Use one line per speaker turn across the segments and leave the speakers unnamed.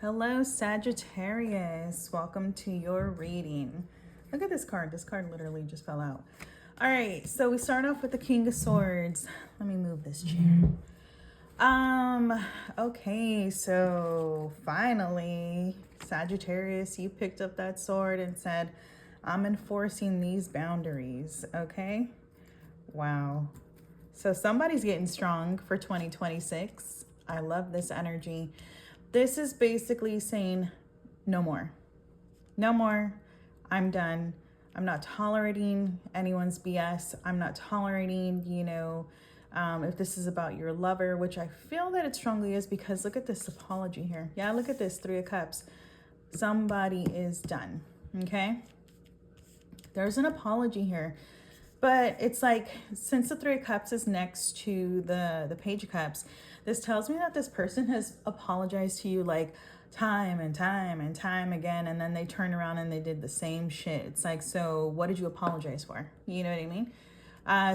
Hello, Sagittarius. Welcome to your reading. Look at this card. This card literally just fell out. All right, so we start off with the King of Swords. Let me move this chair. Okay, so finally, Sagittarius, you picked up that sword and said, I'm enforcing these boundaries, okay? Wow. So somebody's getting strong for 2026. I love this energy. This is basically saying no more. No more. I'm done. I'm not tolerating anyone's BS. I'm not tolerating, if this is about your lover, which I feel that it strongly is, because look at this apology here. Yeah, look at this, 3 of Cups. Somebody is done, okay? There's an apology here. But it's like, since the 3 of Cups is next to the Page of Cups, this tells me that this person has apologized to you like time and time and time again, and then they turn around and they did the same shit. It's like, so what did you apologize for? You know what I mean?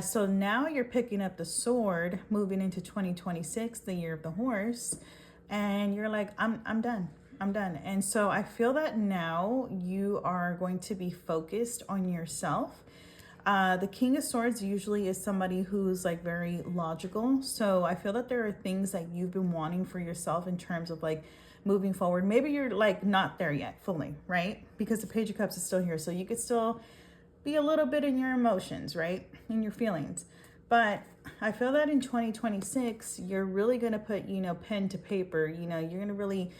So now you're picking up the sword, moving into 2026, the year of the horse, and you're like, I'm done. I'm done. And so I feel that now you are going to be focused on yourself. The King of Swords usually is somebody who's like very logical. So I feel that there are things that you've been wanting for yourself in terms of like moving forward. Maybe you're like not there yet fully, right? Because the Page of Cups is still here. So you could still be a little bit in your emotions, right? In your feelings. But I feel that in 2026, you're really going to put, pen to paper. You're going to really,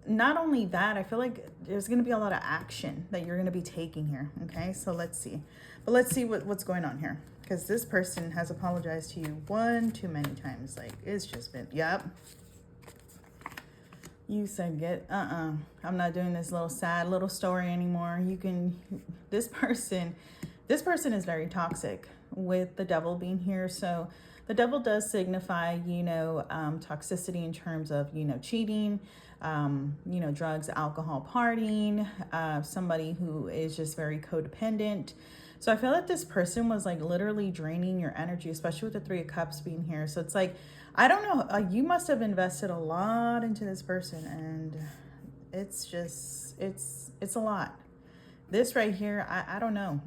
not only that, I feel like there's going to be a lot of action that you're going to be taking here. Okay, so let's see. But let's see what's going on here. Because this person has apologized to you one too many times. Like, it's just been, yep. You said, I'm not doing this little sad little story anymore. This person is very toxic with the devil being here. So the devil does signify, toxicity in terms of, cheating, drugs, alcohol, partying, somebody who is just very codependent. So I feel that this person was like literally draining your energy, especially with the 3 of Cups being here. So it's like, I don't know, you must have invested a lot into this person, and it's just, it's a lot. This right here, I don't know.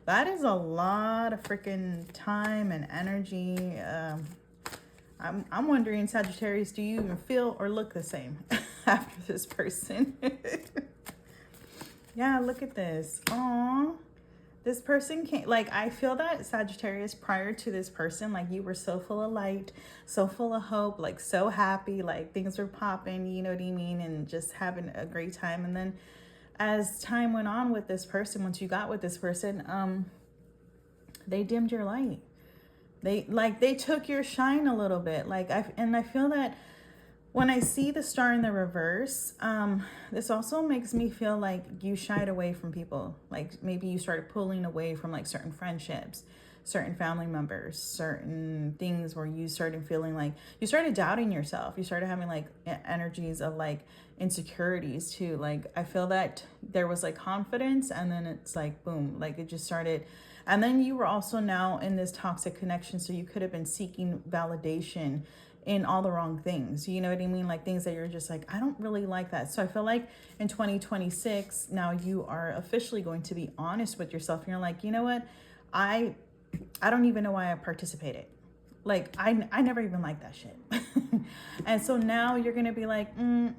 That is a lot of freaking time and energy. I'm wondering, Sagittarius, do you even feel or look the same after this person? Yeah, look at this. Aww. This person can't, like, I feel that Sagittarius, prior to this person, like, you were so full of light, so full of hope, like, so happy, like, things were popping, you know what I mean, and just having a great time. And then as time went on with this person, once you got with this person, they dimmed your light. They took your shine a little bit. And I feel that when I see the star in the reverse, this also makes me feel like you shied away from people. Like maybe you started pulling away from like certain friendships, certain family members, certain things where you started feeling like you started doubting yourself. You started having like energies of like insecurities too. Like I feel that there was like confidence, and then it's like boom, like it just started. And then you were also now in this toxic connection, so you could have been seeking validation in all the wrong things. You know what I mean? Like things that you're just like, I don't really like that. So I feel like in 2026, now you are officially going to be honest with yourself. And you're like, you know what? I don't even know why I participated. Like, I never even liked that shit. And so now you're going to be like, no,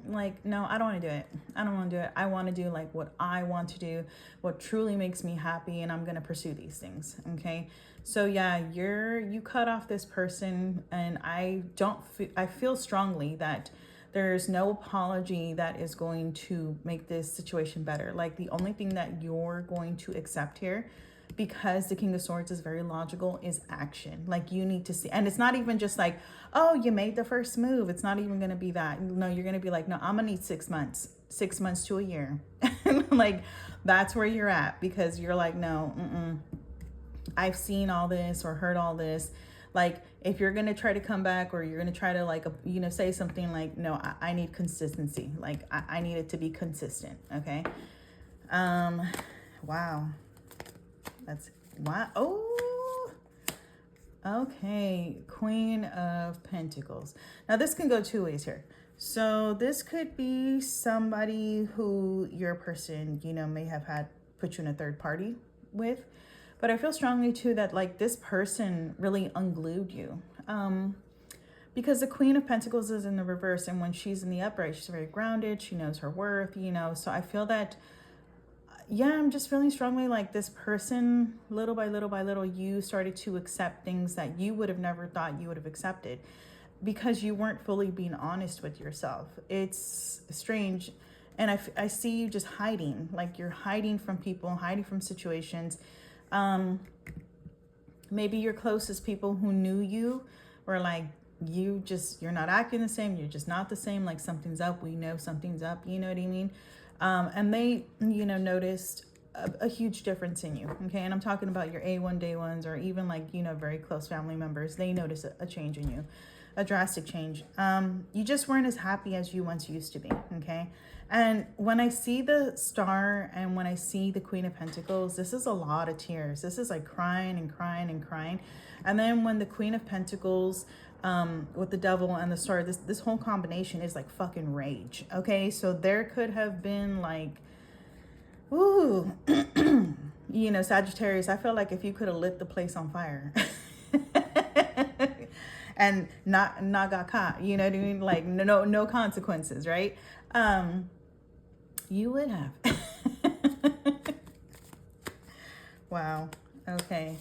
I don't want to do it. I don't want to do it. I want to do like what I want to do, what truly makes me happy. And I'm going to pursue these things. Okay. So yeah, you cut off this person, and I feel strongly that there's no apology that is going to make this situation better. Like the only thing that you're going to accept here, because the King of Swords is very logical, is action. Like you need to see, and it's not even just like, oh, you made the first move. It's not even going to be that. No, you're going to be like, no, I'm going to need 6 months to a year. Like that's where you're at, because you're like, no, I've seen all this or heard all this. Like if you're going to try to come back, or you're going to try to like, say something like, no, I need consistency. Like I need it to be consistent. Okay. Wow. That's wow. Oh, okay. Queen of Pentacles. Now this can go 2 ways here. So this could be somebody who your person, you know, may have had put you in a third party with. But I feel strongly too that like this person really unglued you. Because the Queen of Pentacles is in the reverse, and when she's in the upright, she's very grounded. She knows her worth, you know. So I feel that, yeah, I'm just feeling strongly like this person, little by little by little, you started to accept things that you would have never thought you would have accepted because you weren't fully being honest with yourself. It's strange. And I see you just hiding, like you're hiding from people, hiding from situations. Maybe your closest people who knew you were like, you're not acting the same. You're just not the same. Like something's up. We know something's up. You know what I mean? And they, you know, noticed a huge difference in you. Okay. And I'm talking about your A1 day ones, or even like, you know, very close family members. They notice a change in you, a drastic change. You just weren't as happy as you once used to be. Okay. And when I see the star and when I see the Queen of Pentacles, this is a lot of tears. This is like crying and crying and crying. And then when the Queen of Pentacles, with the devil and the star, this whole combination is like fucking rage. Okay. So there could have been like, ooh, you know, Sagittarius, I feel like if you could have lit the place on fire and not got caught, you know what I mean? Like no consequences, right? You would have. Wow. Okay.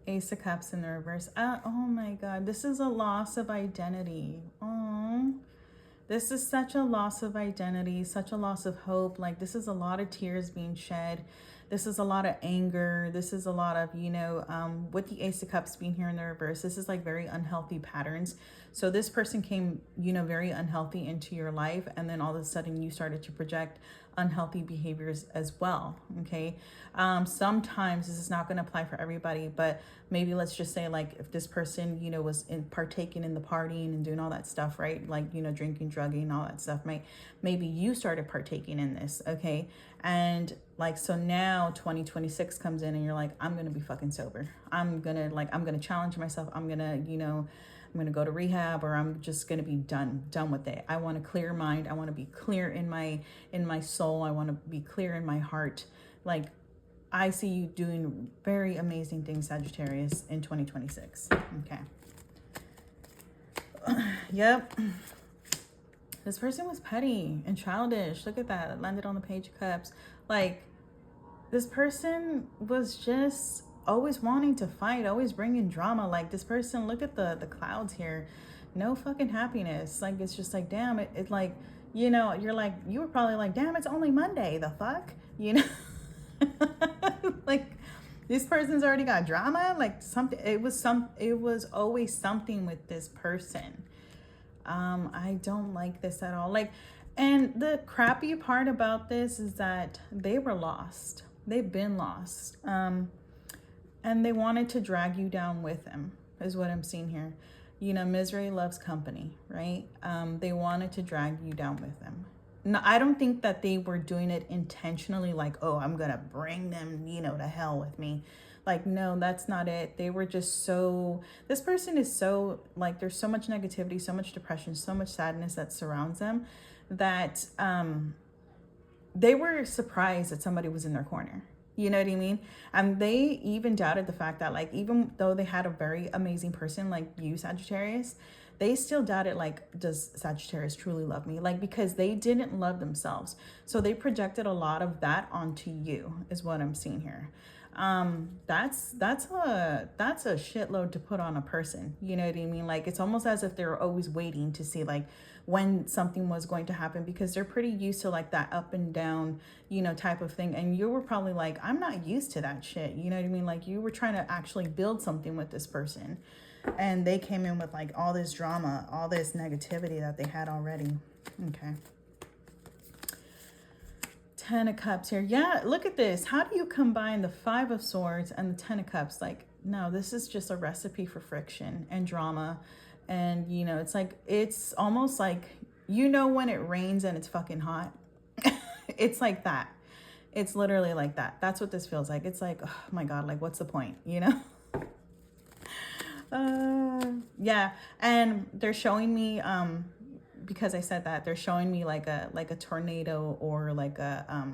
Ace of Cups in the reverse. Oh my God. This is a loss of identity. Oh, this is such a loss of identity, such a loss of hope. Like this is a lot of tears being shed. This is a lot of anger. This is a lot of, you know, with the Ace of Cups being here in the reverse, this is like very unhealthy patterns. So this person came, you know, very unhealthy into your life. And then all of a sudden you started to project unhealthy behaviors as well. Okay. Sometimes this is not going to apply for everybody, but maybe let's just say like if this person, you know, was partaking in the partying and doing all that stuff, right? Like, you know, drinking, drugging, all that stuff. Maybe you started partaking in this. Okay. And like, so now 2026 comes in and you're like, I'm going to be fucking sober. I'm going to challenge myself. I'm going to, you know, I'm going to go to rehab, or I'm just going to be done with it. I want a clear mind. I want to be clear in my soul. I want to be clear in my heart. Like, I see you doing very amazing things, Sagittarius, in 2026. Okay. Yep. This person was petty and childish. Look at that. It landed on the Page of Cups. Like, this person was just always wanting to fight, always bringing drama. Like this person, look at the clouds here. No fucking happiness. Like, it's just like, damn, it like, you know, you're like, you were probably like, damn, it's only Monday. The fuck? You know? Like, this person's already got drama. Like something, it was always something with this person. I don't like this at all. Like, and the crappy part about this is that they were lost. They've been lost. And they wanted to drag you down with them, is what I'm seeing here. You know, misery loves company, right? They wanted to drag you down with them. No, I don't think that they were doing it intentionally, like, oh, I'm going to bring them, you know, to hell with me. Like, no, that's not it. They were just so, this person is so, like, there's so much negativity, so much depression, so much sadness that surrounds them that they were surprised that somebody was in their corner. You know what I mean? And they even doubted the fact that, like, even though they had a very amazing person like you, Sagittarius, they still doubted, like, does Sagittarius truly love me? Like, because they didn't love themselves. So they projected a lot of that onto you, is what I'm seeing here. That's a shitload to put on a person. You know what I mean? Like, it's almost as if they're always waiting to see, like, when something was going to happen, because they're pretty used to like that up and down, you know, type of thing. And you were probably like, I'm not used to that shit. You know what I mean? Like, you were trying to actually build something with this person, and they came in with like all this drama, all this negativity that they had already. Okay. 10 of Cups here. Yeah, look at this. How do you combine the 5 of Swords and the 10 of Cups? Like, no, this is just a recipe for friction and drama. And, you know, it's like, it's almost like, you know, when it rains and it's fucking hot. It's like that. It's literally like that. That's what this feels like. It's like, oh my God, like, what's the point, you know? Yeah. And they're showing me, because I said that, they're showing me like a tornado, or like a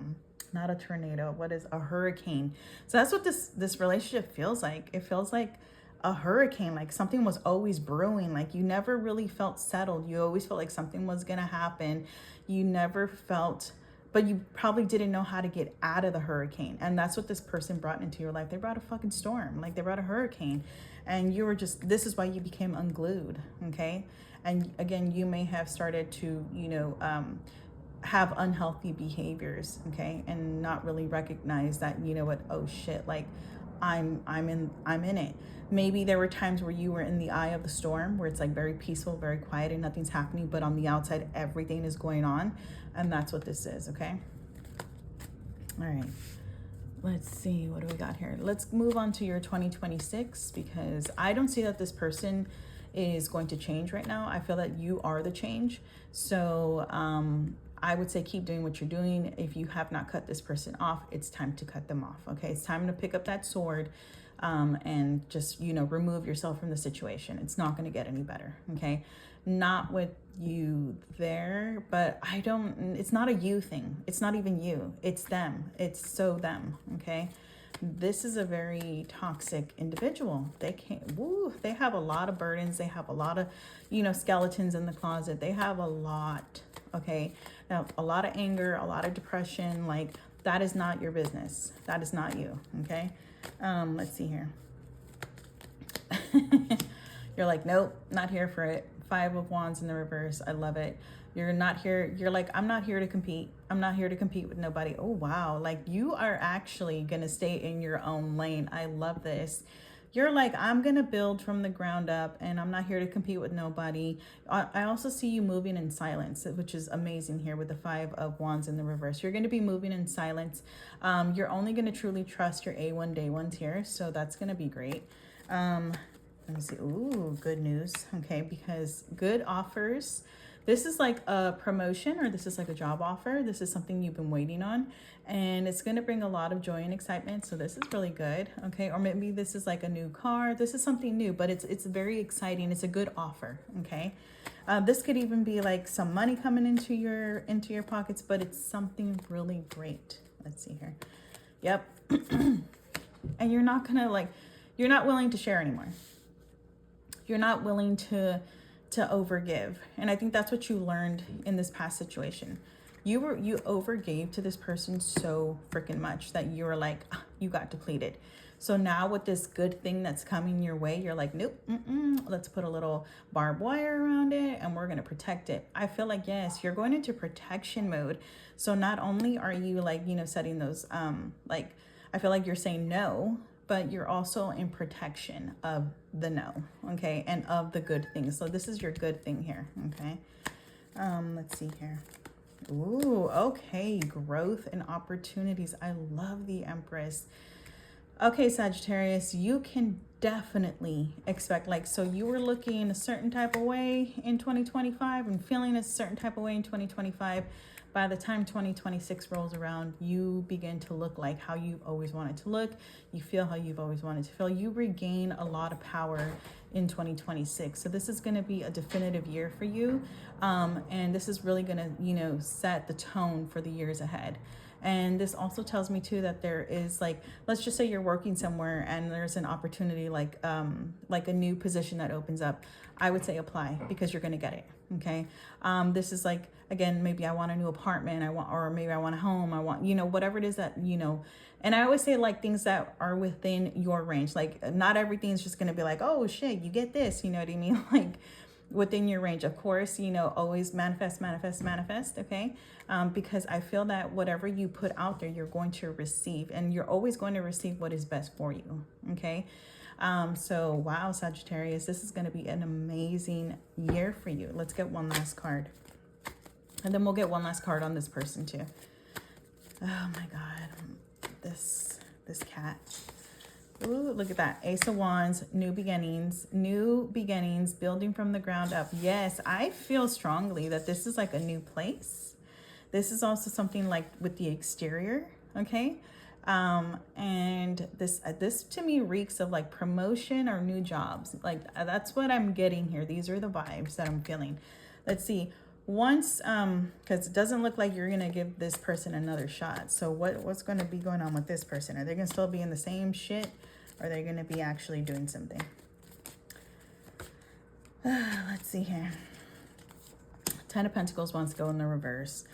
not a tornado, what is a hurricane. So that's what this relationship feels like. It feels like a hurricane, like something was always brewing. Like you never really felt settled. You always felt like something was gonna happen. You never felt, but you probably didn't know how to get out of the hurricane. And that's what this person brought into your life. They brought a fucking storm, like they brought a hurricane. And you were just, this is why you became unglued, okay? And again, you may have started to, have unhealthy behaviors, okay? And not really recognize that, you know what, oh shit, like I'm in it. Maybe there were times where you were in the eye of the storm, where it's like very peaceful, very quiet, and nothing's happening, but on the outside, everything is going on. And that's what this is, okay? All right. Let's see, what do we got here? Let's move on to your 2026, because I don't see that this person is going to change right now. I feel that you are the change. So I would say keep doing what you're doing. If you have not cut this person off, it's time to cut them off, okay? It's time to pick up that sword and just, remove yourself from the situation. It's not going to get any better, okay? Not with you there, but it's not a you thing. It's not even you. It's them. It's so them, okay? This is a very toxic individual. They have a lot of burdens. They have a lot of, skeletons in the closet. They have a lot, okay? Now, a lot of anger, a lot of depression. Like, that is not your business. That is not you, okay? Let's see here. You're like, nope, not here for it. 5 of Wands in the reverse. I love it. You're not here. You're like, I'm not here to compete. I'm not here to compete with nobody. Oh, wow. Like, you are actually going to stay in your own lane. I love this. You're like, I'm going to build from the ground up, and I'm not here to compete with nobody. I also see you moving in silence, which is amazing here with the 5 of Wands in the reverse. You're going to be moving in silence. You're only going to truly trust your A1 day ones here. So that's going to be great. Let me see. Ooh, good news. Okay, because good offers. This is like a promotion, or this is like a job offer. This is something you've been waiting on, and it's going to bring a lot of joy and excitement. So this is really good. Okay, or maybe this is like a new car. This is something new, but it's very exciting. It's a good offer. Okay, this could even be like some money coming into your pockets, but it's something really great. Let's see here. Yep. And you're not willing to share anymore. You're not willing to overgive. And I think that's what you learned in this past situation. You overgave to this person so freaking much that you were like, you got depleted. So now with this good thing that's coming your way, you're like, nope, let's put a little barbed wire around it, and we're going to protect it. I feel like, yes, you're going into protection mode. So not only are you like, setting those, like, I feel like you're saying no, but you're also in protection of the no, okay, and of the good things. So this is your good thing here, okay? Let's see here. Ooh, okay, growth and opportunities. I love the Empress. Okay, Sagittarius, you can definitely expect, like, so you were looking a certain type of way in 2025 and feeling a certain type of way in 2025. By the time 2026 rolls around, you begin to look like how you've always wanted to look. You feel how you've always wanted to feel. You regain a lot of power in 2026. So this is going to be a definitive year for you. And this is really going to, set the tone for the years ahead. And this also tells me too that there is, like, let's just say you're working somewhere and there's an opportunity, like a new position that opens up. I would say apply, because you're going to get it. Okay. This is like, again, maybe I want a new apartment, or maybe I want a home. I want, whatever it is that, and I always say, like, things that are within your range. Like, not everything's just going to be like, oh shit, you get this, you know what I mean? Like, within your range, of course, always manifest, okay? Because I feel that whatever you put out there, you're going to receive, and you're always going to receive what is best for you, okay? So, wow, Sagittarius, this is going to be an amazing year for you. Let's get one last card. And then we'll get one last card on this person too. Oh my God, this cat. Ooh, look at that. Ace of Wands, new beginnings, building from the ground up. Yes, I feel strongly that this is like a new place. This is also something like with the exterior, okay? And this to me reeks of like promotion or new jobs. Like, that's what I'm getting here. These are the vibes that I'm feeling. Let's see. once, because it doesn't look like you're gonna give this person another shot. So what's going to be going on with this person? Are they gonna still be in the same shit, or are they gonna be actually doing something? Let's see here. Ten of Pentacles wants to go in the reverse.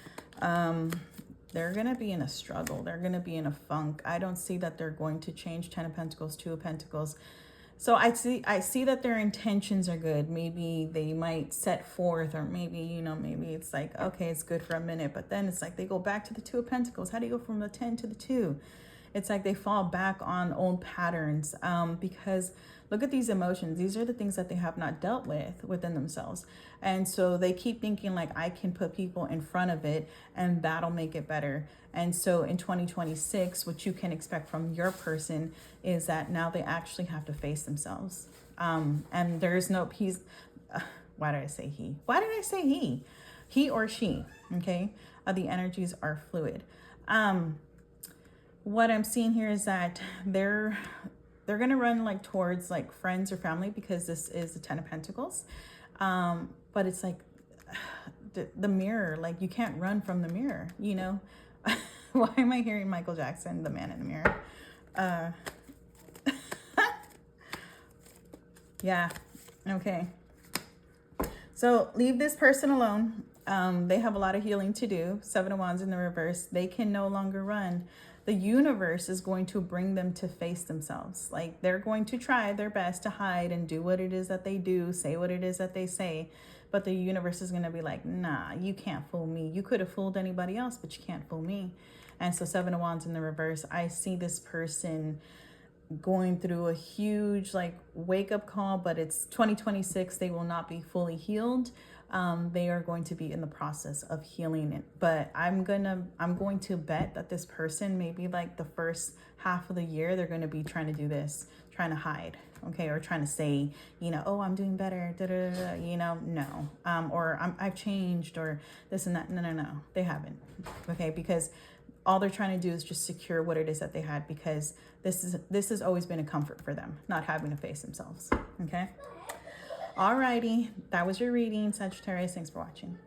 They're going to be in a struggle. They're going to be in a funk. I don't see that they're going to change. Ten of Pentacles, Two of Pentacles. So I see that their intentions are good. Maybe they might set forth, or maybe, you know, maybe it's like, okay, it's good for a minute, but then it's like they go back to the Two of Pentacles. How do you go from the 10 to the 2? It's like they fall back on old patterns, because look at these emotions. These are the things that they have not dealt with within themselves. And so they keep thinking like, I can put people in front of it and that'll make it better. And so in 2026, what you can expect from your person is that now they actually have to face themselves. And there's no peace. Why did I say he? Why did I say he? He or she, okay? The energies are fluid. What I'm seeing here is that they're going to run like towards like friends or family, because this is the Ten of Pentacles. But it's like the mirror, like you can't run from the mirror, you know? Why am I hearing Michael Jackson, The Man in the Mirror? Yeah. Okay. So leave this person alone. They have a lot of healing to do. Seven of Wands in the reverse. They can no longer run. The universe is going to bring them to face themselves. Like they're going to try their best to hide and do what it is that they do, say what it is that they say. But the universe is going to be like, nah, you can't fool me. You could have fooled anybody else, but you can't fool me. And so Seven of Wands in the reverse, I see this person going through a huge like wake up call, but it's 2026. They will not be fully healed. They are going to be in the process of healing it. But I'm going to bet that this person, maybe like the first half of the year, they're going to be trying to do this, trying to hide, okay, or trying to say, you know, oh, I'm doing better, da, da, da, da, you know, no, or I've changed, or this and that. No, they haven't, okay, because all they're trying to do is just secure what it is that they had, because this has always been a comfort for them, not having to face themselves, okay? Alrighty, that was your reading, Sagittarius. Thanks for watching.